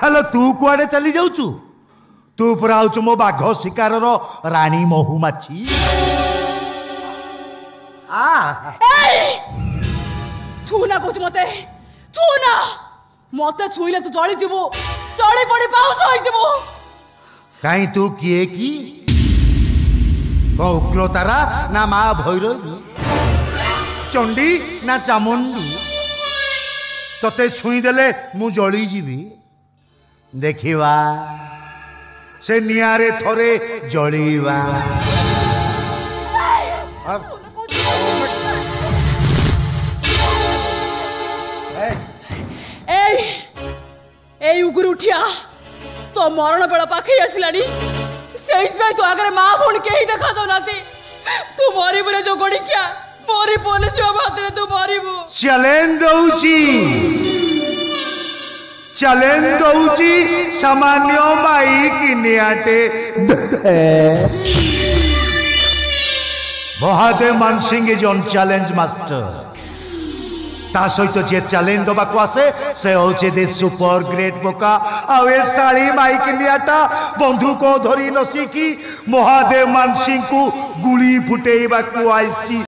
Hello तू कुआडे चली जाऊचु तू पुरा आउचु मो बाघ शिकार राणी महुमाछी छूना कौच मते छूना मते छुईले तू जली जीवु जली पड़ी पाउस होई जीवु काई तू किए की उग्रतारा ना माँ भैरवी चंडी ना चामुंडी तते छुई देले मु जली जीवी देखिवा से नियारे थोरे जलीवा उगुर उठिया तो मरण बेला पाखे आसलानी तो आगे माँ भौणी कहीं देखा जाऊना तू मरबू रे जो गोड़ी क्या मरी पुलिस हाथ तू मरबू चैलेंज दौची सामान्य बाइक नियाटे महादेव मान Singh is on challenge master ता सहित जे चैलेंज दबा को आसे से होचे दे सुपर ग्रेट बोका आवे साली बाइक नियाटा बंधुक धरी नसिकी महादेव मान सिंह को गुली फुटेइबा को आइछि।